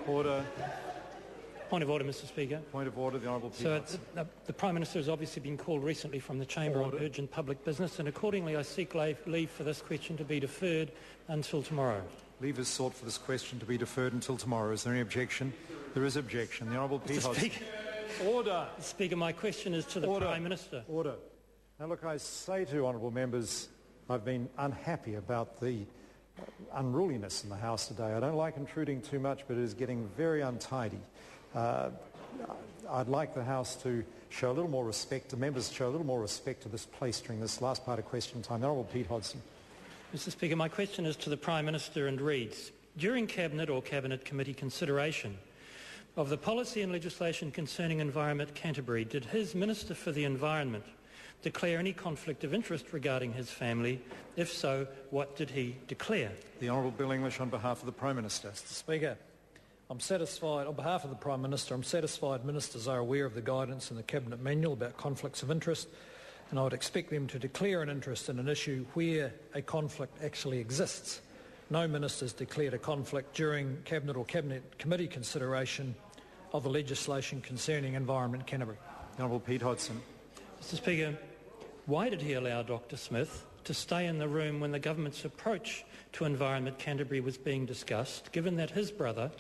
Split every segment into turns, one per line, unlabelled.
Order.
Point of order, Mr Speaker.
Point of order, the Honourable Pete
So
Hodgson.
the Prime Minister has obviously been called recently from the Chamber on urgent public business, and accordingly I seek leave for this question to be deferred until tomorrow.
Leave is sought for this question to be deferred until tomorrow. Is there any objection? There is objection. The Honourable Pete Hodgson. Order.
Mr Speaker, my question is to the Prime Minister.
Order. Now look, I say to honourable members, I've been unhappy about the unruliness in the House today. I don't like intruding too much, but it is getting very untidy. I'd like the House to show a little more respect, the members show a little more respect to this place during this last part of question time. The Honourable Pete Hodgson.
Mr Speaker, my question is to the Prime Minister and reads, during Cabinet or Cabinet Committee consideration of the policy and legislation concerning Environment Canterbury, did his Minister for the Environment declare any conflict of interest regarding his family? If so, what did he declare?
The Honourable Bill English on behalf of the Prime Minister.
Mr Speaker, I'm satisfied, on behalf of the Prime Minister, I'm satisfied ministers are aware of the guidance in the Cabinet Manual about conflicts of interest, and I would expect them to declare an interest in an issue where a conflict actually exists. No ministers declared a conflict during Cabinet or Cabinet Committee consideration of the legislation concerning Environment Canterbury.
The Honourable Pete Hodgson.
Mr Speaker, why did he allow Dr Smith to stay in the room when the government's approach to Environment Canterbury was being discussed, given that his brother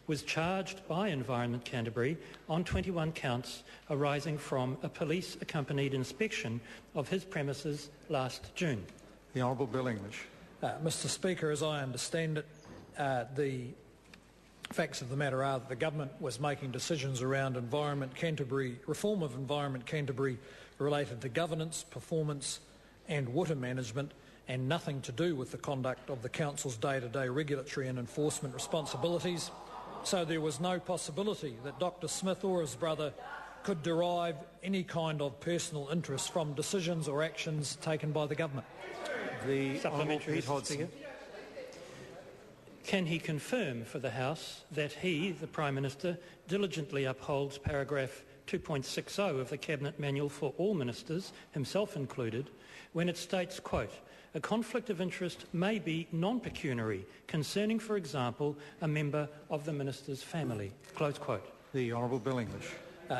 was charged by Environment Canterbury on 21 counts arising from a police-accompanied inspection of his premises last June?
The Honourable Bill English.
Mr Speaker, as I understand it, the facts of the matter are that the government was making decisions around Environment Canterbury, reform of Environment Canterbury related to governance, performance and water management, and nothing to do with the conduct of the Council's day-to-day regulatory and enforcement responsibilities. So there was no possibility that Dr Smith or his brother could derive any kind of personal interest from decisions or actions taken by the government.
The Honourable Pete Hodgson.
Can he confirm for the House that he, the Prime Minister, diligently upholds paragraph 2.60 of the Cabinet Manual for all ministers, himself included, when it states, quote, a conflict of interest may be non-pecuniary, concerning, for example, a member of the minister's family, close quote.
The Honourable Bill English.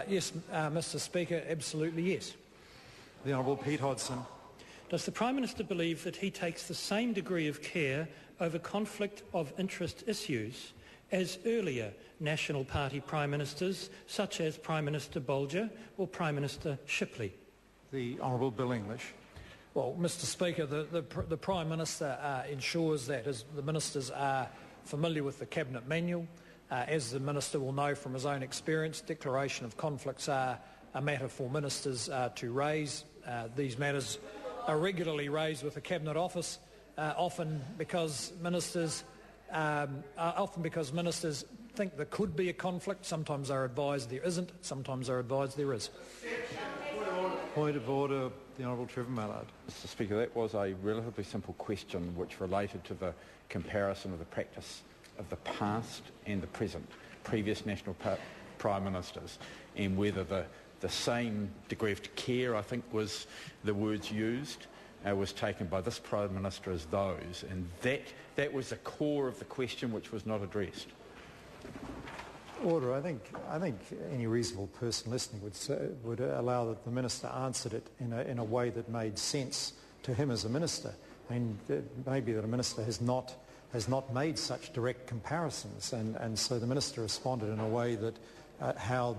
Yes, Mr Speaker, absolutely yes.
The Honourable Pete Hodgson.
Does the Prime Minister believe that he takes the same degree of care over conflict of interest issues as earlier National Party Prime Ministers, such as Prime Minister Bolger or Prime Minister Shipley?
The Honourable Bill English.
Well, Mr Speaker, the Prime Minister ensures that the ministers are familiar with the Cabinet Manual. As the Minister will know from his own experience, declaration of conflicts are a matter for ministers to raise. These matters are regularly raised with the Cabinet Office, often because ministers think there could be a conflict. Sometimes they're advised there isn't, sometimes they're advised there is.
Point of order, the Honourable Trevor Mallard.
Mr Speaker, that was a relatively simple question which related to the comparison of the practice of the past and the present, previous National Prime Ministers, and whether the same degree of care, I think was the words used, was taken by this Prime Minister as those, and that was the core of the question which was not addressed.
Order. I think any reasonable person listening would allow that the Minister answered it in a way that made sense to him as a Minister. I mean, maybe that a Minister has not made such direct comparisons, and so the Minister responded in a way that how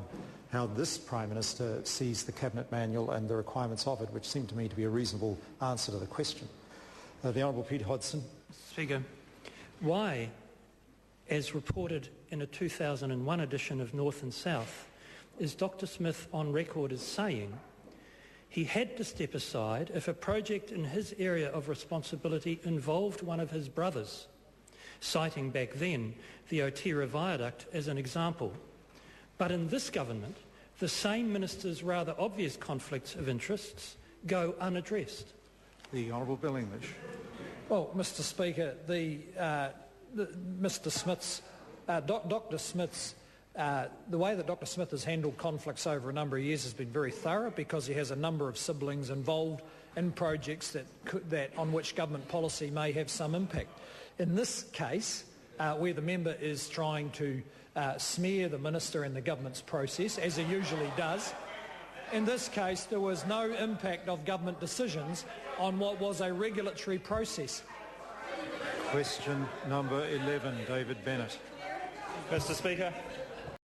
this Prime Minister sees the Cabinet Manual and the requirements of it, which seemed to me to be a reasonable answer to the question. The Honourable Pete Hodgson.
Speaker, why, as reported in a 2001 edition of North and South, is Dr Smith on record as saying he had to step aside if a project in his area of responsibility involved one of his brothers, citing back then the Otira Viaduct as an example. But in this government, the same minister's rather obvious conflicts of interests go unaddressed.
The Honourable Bill English.
Well, Mr Speaker, Dr Smith's, the way that Dr Smith has handled conflicts over a number of years has been very thorough, because he has a number of siblings involved in projects that on which government policy may have some impact. In this case, where the member is trying to smear the minister and the government's process, as he usually does. In this case, there was no impact of government decisions on what was a regulatory process.
Question number 11, David Bennett.
Mr. Speaker,